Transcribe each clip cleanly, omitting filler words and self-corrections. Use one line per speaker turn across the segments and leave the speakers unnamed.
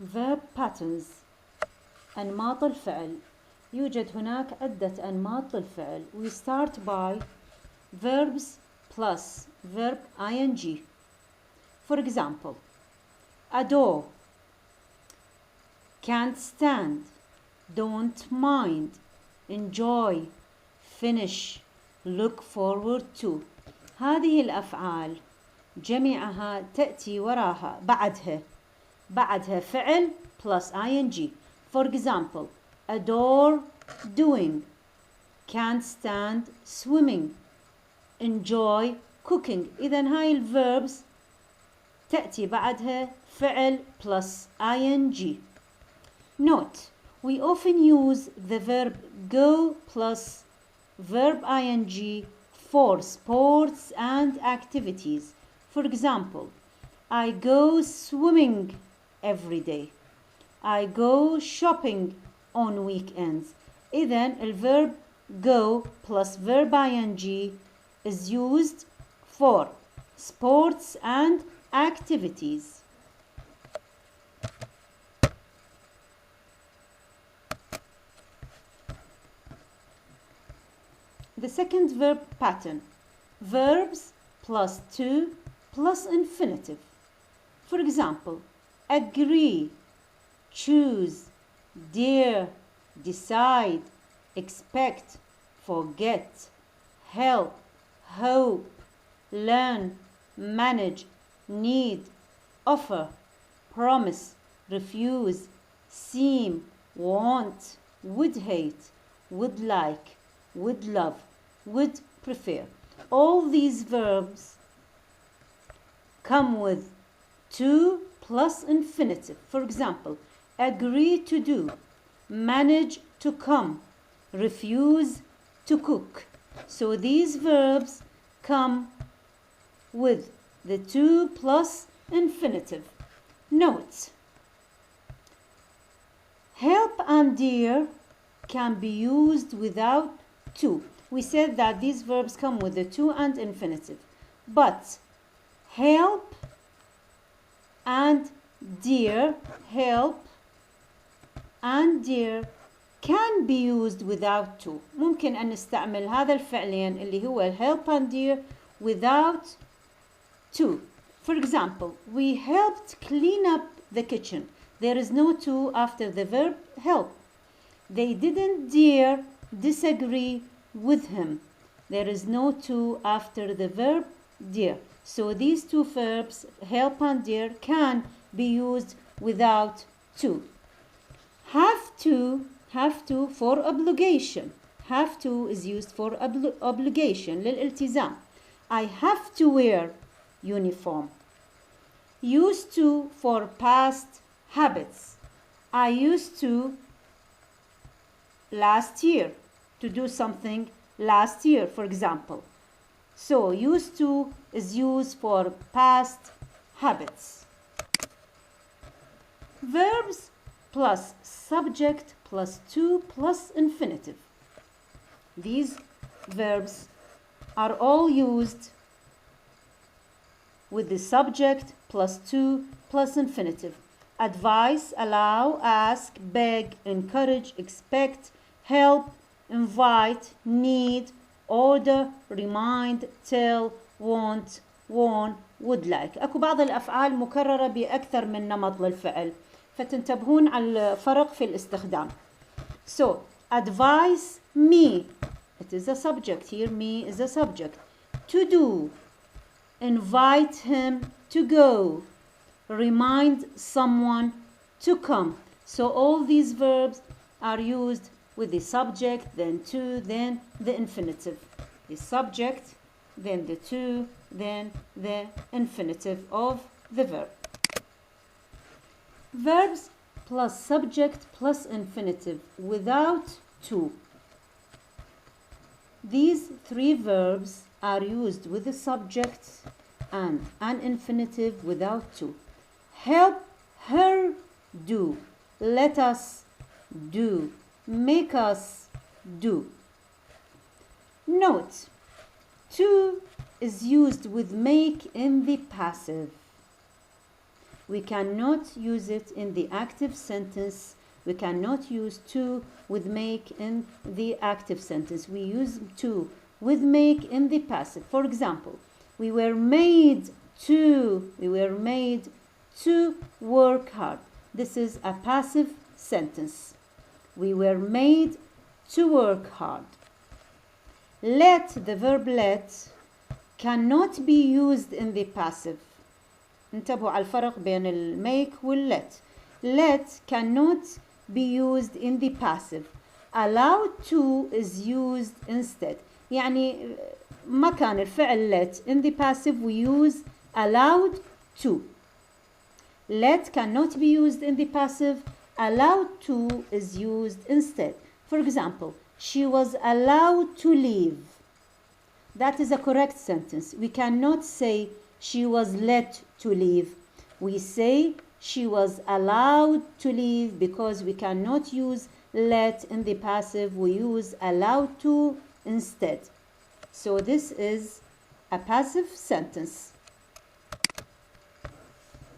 verb patterns. أنماط الفعل. يوجد هناك عدة أنماط للفعل. We start by verbs plus verb ing. For example, adore, can't stand, don't mind, enjoy, finish, look forward to. هذه الأفعال جميعها تأتي وراها بعدها فعل plus ing. For example, adore doing, can't stand swimming, enjoy cooking. إذن هاي الverbs تأتي بعدها فعل plus ing. Note, we often use the verb go plus verb ing for sports and activities. For example, I go swimming every day. I go shopping on weekends. إذن الverb go plus verb ing is used for sports and activities. The second verb pattern, verbs plus to plus infinitive. For example, agree, choose, dare, decide, expect, forget, help, hope, learn, manage, need, offer, promise, refuse, seem, want, would hate, would like, would love, would prefer. All these verbs come with to plus infinitive. For example, agree to do, manage to come, refuse to cook. So these verbs come with the to plus infinitive. Note, help and dare can be used without to. We said that these verbs come with the to and infinitive, but help and dare, help and dare can be used without to. ممكن أن نستعمل هذا الفعلين اللي هو help and dare without to. For example, we helped clean up the kitchen. There is no to after the verb help. They didn't dare disagree with him. There is no to after the verb dare. So these two verbs, help and dare, can be used without to. Have to for obligation. Have to is used for obligation, للالتزام. I have to wear uniform. Used to for past habits. I used to last year to do something last year, for example. So used to is used for past habits. Verbs plus subject plus to plus infinitive. These verbs are all used with the subject plus to plus infinitive. Advise, allow, ask, beg, encourage, expect, help, invite, need, order, remind, tell, want, warn, would like. أكو بعض الأفعال مكررة بأكثر من نمط للفعل، فتنتبهون على الفرق في الاستخدام. So, advise me. It is a subject here. Me is a subject. To do. Invite him to go. Remind someone to come. So all these verbs are used with the subject, then to, then the infinitive. The subject, then the to, then the infinitive of the verb. Verbs plus subject plus infinitive without to. These three verbs are used with the subject and an infinitive without to. Help her do. Let us do. Make us do. Note, to is used with make in the passive. We cannot use it in the active sentence. We cannot use to with make in the active sentence. We use to with make in the passive. For example, we were made to work hard. This is a passive sentence. We were made to work hard. Let, the verb let, cannot be used in the passive. انتبهوا على الفرق بين الميك والlet. Let cannot be used in the passive. Allowed to is used instead. يعني مكان الفعل let in the passive we use allowed to. Let cannot be used in the passive. Allowed to is used instead. For example, she was allowed to leave. That is a correct sentence. We cannot say she was let to leave. We say she was allowed to leave because we cannot use let in the passive. We use allowed to instead. So this is a passive sentence.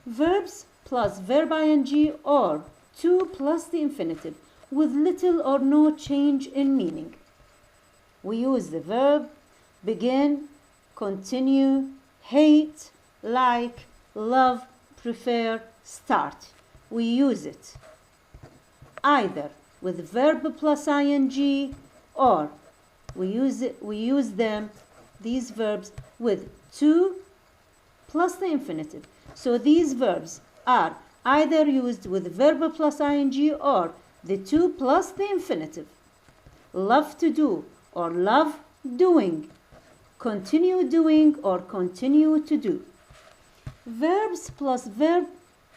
Verbs plus verb ing or to plus the infinitive with little or no change in meaning. We use the verb begin, continue, hate, like, love, prefer, start. We use it either with verb plus ing or we use them, these verbs, with to plus the infinitive. So these verbs are either used with verb plus ing or the to plus the infinitive. Love to do or love doing. Continue doing or continue to do. Verbs plus verb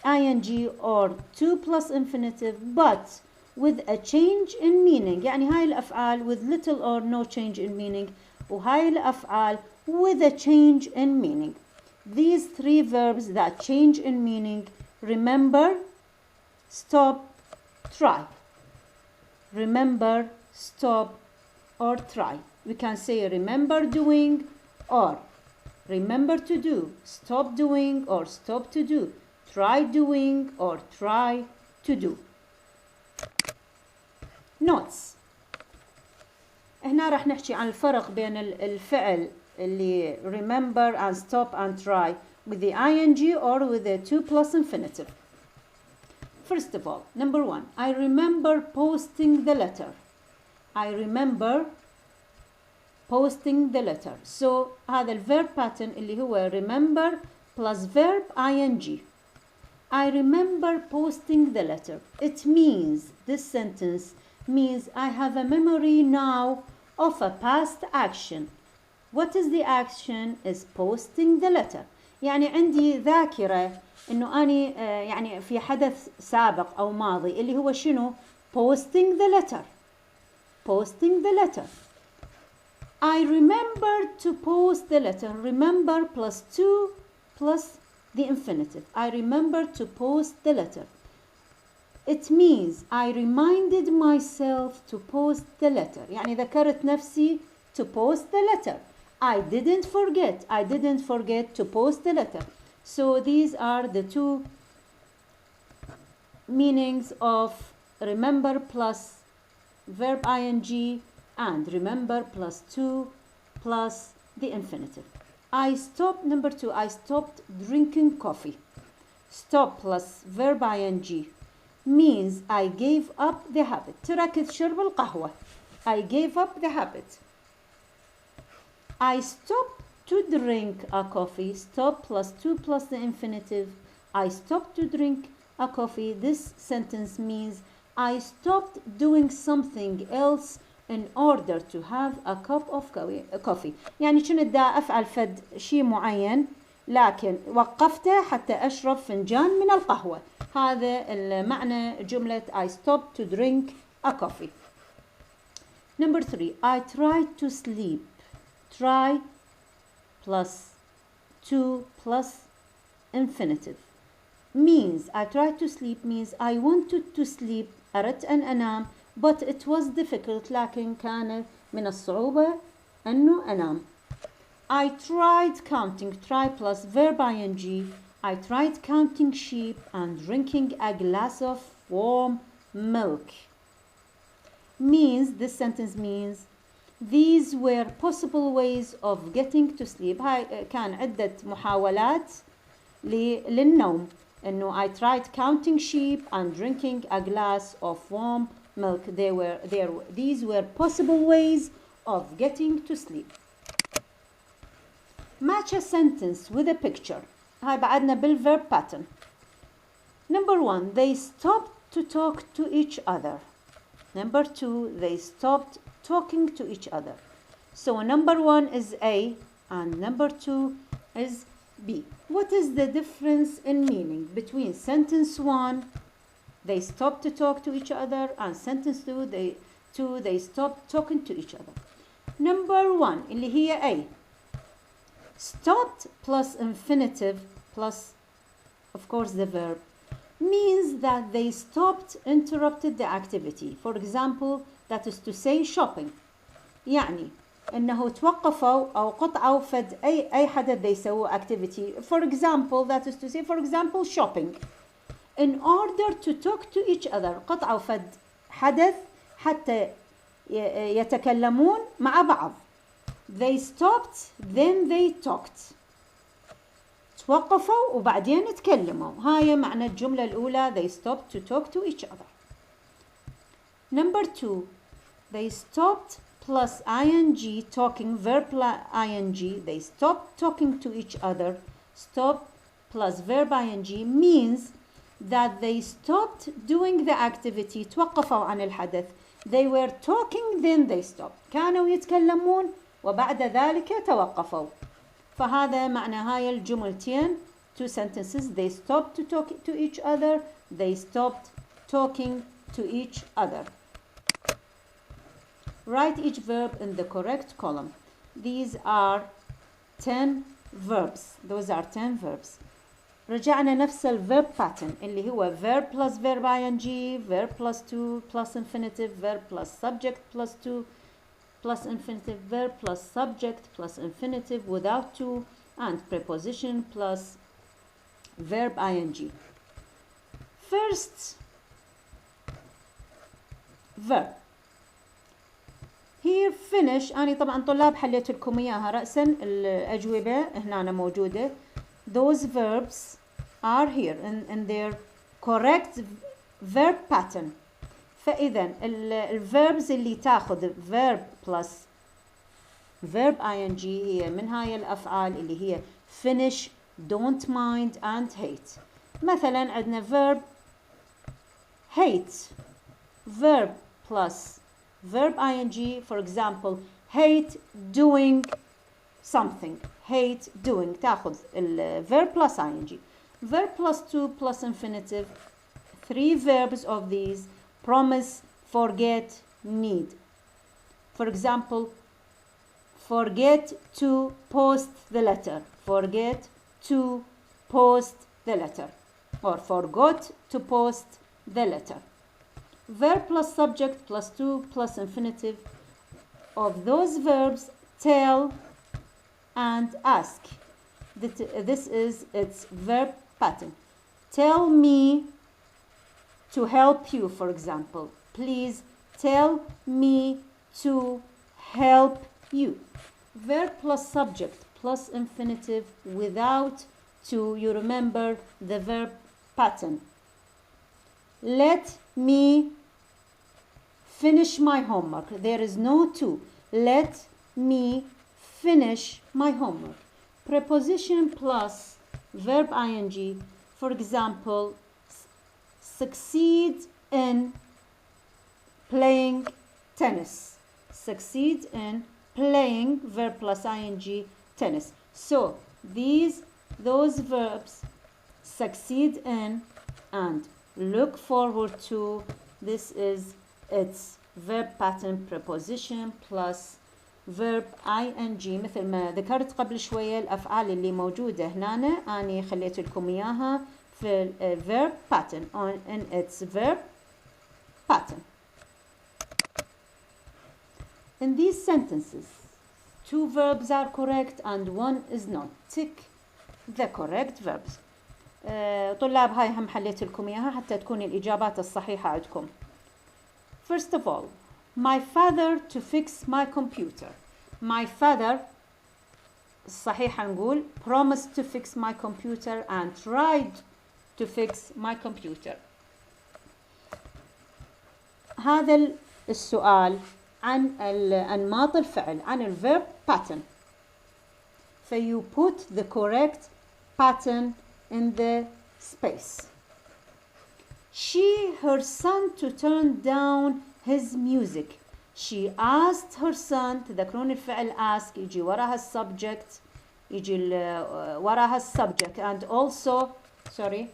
ing or to plus infinitive but with a change in meaning. يعني هاي الأفعال with little or no change in meaning وهاي الأفعال with a change in meaning. These three verbs that change in meaning: remember, stop, try. Remember, stop, or try. We can say remember doing or remember to do, stop doing or stop to do, try doing or try to do. Notes. هنا راح نحكي عن الفرق بين الفعل اللي remember and stop and try with the ing or with the to plus infinitive. First of all, number one, I remember posting the letter. I remember posting the letter. So هذا الverb pattern اللي هو remember plus verb ing. I remember posting the letter. It means, this sentence means I have a memory now of a past action. What is the action? Is posting the letter. يعني عندي ذاكرة إنه أنا يعني في حدث سابق أو ماضي اللي هو شنو؟ posting the letter. Posting the letter. I remember to post the letter. Remember plus to plus the infinitive. I remember to post the letter. It means I reminded myself to post the letter. يعني ذكرت نفسي to post the letter. I didn't forget to post the letter. So these are the two meanings of remember plus verb ing and remember plus to plus the infinitive. Number two, I stopped drinking coffee. Stop plus verb ing means I gave up the habit. تركت شرب القهوة. I gave up the habit. I stopped to drink a coffee. Stop plus to plus the infinitive. I stopped to drink a coffee. This sentence means I stopped doing something else in order to have a cup of coffee. يعني كنت دا أفعل فد شيء معين لكن وقفته حتى أشرب فنجان من القهوة. هذا المعنى جملة I stopped to drink a coffee. Number three, I tried to sleep. Try plus to plus infinitive means I tried to sleep means I wanted to sleep. أردت أن أنام but it was difficult. لكن كان من الصعوبة أنه أنام. I tried counting. Try plus verb ing I tried counting sheep and drinking a glass of warm milk. Means, this sentence means these were possible ways of getting to sleep. هاي كان عدة محاولات للنوم. إنه I tried counting sheep and drinking a glass of warm milk. These were possible ways of getting to sleep. Match a sentence with a picture. هاي بعدنا بالverb pattern. Number 1, they stopped to talk to each other. Number 2, they stopped talking to each other. So number 1 is A and number 2 is B. What is the difference in meaning between sentence 1, they stopped to talk to each other, and sentence 2, they stopped talking to each other? Number 1 اللي هي A. Stopped plus infinitive plus, of course, the verb means that they stopped, interrupted the activity. For example, that is to say shopping. يعني إنه توقفوا أو قطعوا فد أي حدث they يسووا activity. For example, that is to say, for example, shopping. In order to talk to each other, قطعوا فد حدث حتى يتكلمون مع بعض. They stopped, then they talked. توقفوا وبعدين تكلموا. هاي معنى الجملة الأولى. They stopped to talk to each other. Number 2, they stopped plus ing talking, verb ing. They stopped talking to each other. Stop plus verb ing means that they stopped doing the activity. توقفوا عن الحدث. They were talking, then they stopped. كانوا يتكلمون وبعد ذلك توقفوا. فهذا معنى هاي الجملتين. 2 sentences. They stopped to talk to each other. They stopped talking to each other. Write each verb in the correct column. These are 10 verbs. Those are 10 verbs. رجعنا نفس الverb pattern اللي هو verb plus verb ing, verb plus 2 plus infinitive, verb plus subject plus 2 plus infinitive, verb plus subject plus infinitive without 2, and preposition plus verb ing. First verb. Here finish. أنا طبعا طلاب حليت لكم إياها رأسا الأجوبة هنا موجودة. Those verbs are here in their correct verb pattern. فإذا الverbs اللي تاخذ verb plus verb ing هي من هاي الأفعال اللي هي finish, don't mind and hate. مثلا عندنا verb hate, verb plus verb ing. For example, hate doing something. Hate doing تاخذ verb plus ing. Verb plus 2 plus infinitive. 3 verbs of these: promise, forget, need. For example, forget to post the letter. Forget to post the letter. Or forgot to post the letter. Verb plus subject plus 2 plus infinitive. Of those verbs, tell and ask. This is its verb pattern. Tell me to help you, for example. Please tell me to help you. Verb plus subject plus infinitive without to. You remember the verb pattern. Let me finish my homework. There is no to. Let me finish my homework. Preposition plus verb ing. For example, succeed in playing tennis. Succeed in playing, verb plus ing, tennis. So those verbs, succeed in and look forward to, this is its verb pattern. Preposition plus verb ing. مثل ما ذكرت قبل شوية الأفعال اللي موجودة هنا أنا خليت لكم إياها في verb pattern in its verb pattern. In these sentences, 2 verbs are correct and 1 is not. Tick the correct verbs. طلاب هاي هم حليت لكم إياها حتى تكون الإجابات الصحيحة عندكم. First of all, my father to fix my computer. My father الصحيح نقول promised to fix my computer and tried to fix my computer. هذا السؤال عن أنماط الفعل عن الverb pattern. So you put the correct pattern in the space. She her son to turn down his music. She asked her son. تذكرون الفعل ask يجي وراها السبجكت يجي وراها السبجكت and also sorry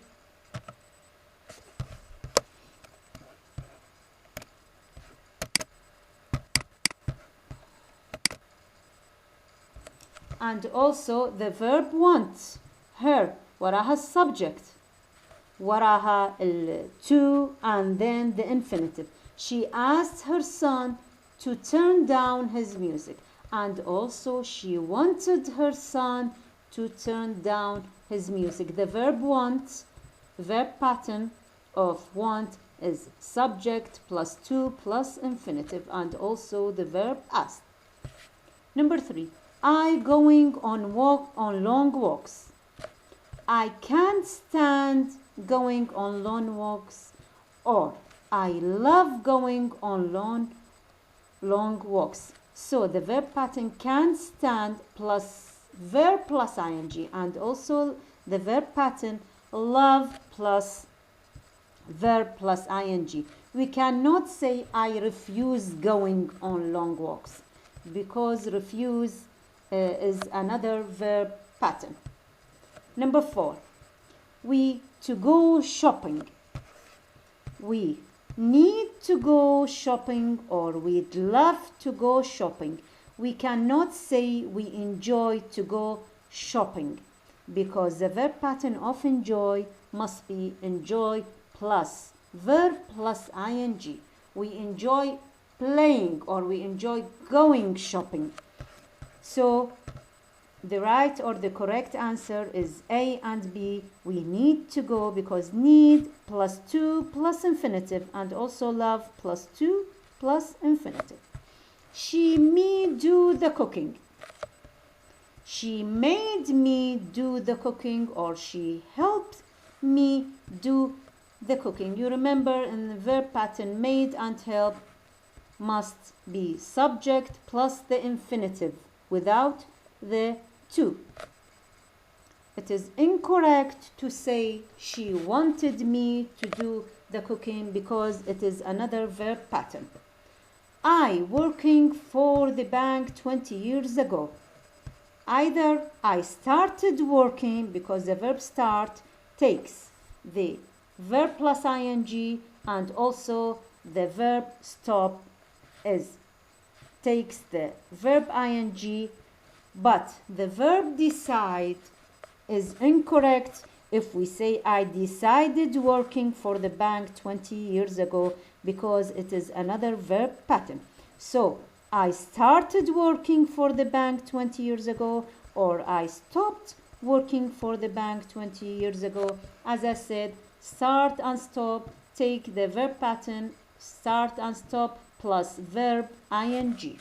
and also the verb want. Her وراها السبجكت وراها to and then the infinitive. She asked her son to turn down his music and also she wanted her son to turn down his music. The verb want, verb pattern of want is subject plus to plus infinitive and also the verb asked. Number 3. I going on long walks. I can't stand going on long walks, or I love going on long walks. So the verb pattern can stand plus verb plus ing and also the verb pattern love plus verb plus ing. We cannot say I refuse going on long walks because refuse is another verb pattern. Number 4. We to go shopping. We need to go shopping or we'd love to go shopping. We cannot say we enjoy to go shopping because the verb pattern of enjoy must be enjoy plus verb plus ing. We enjoy playing or we enjoy going shopping. So the right or the correct answer is A and B. We need to go because need plus to plus infinitive and also love plus to plus infinitive. She me do the cooking. She made me do the cooking or she helped me do the cooking. You remember in the verb pattern made and help must be subject plus the infinitive without the to. It is incorrect to say she wanted me to do the cooking because it is another verb pattern. I working for the bank 20 years ago. Either I started working because the verb start takes the verb plus ing and also the verb stop takes the verb ing, but the verb decide is incorrect if we say I decided working for the bank 20 years ago because it is another verb pattern. So I started working for the bank 20 years ago or I stopped working for the bank 20 years ago. As I said, start and stop take the verb pattern start and stop plus verb ing.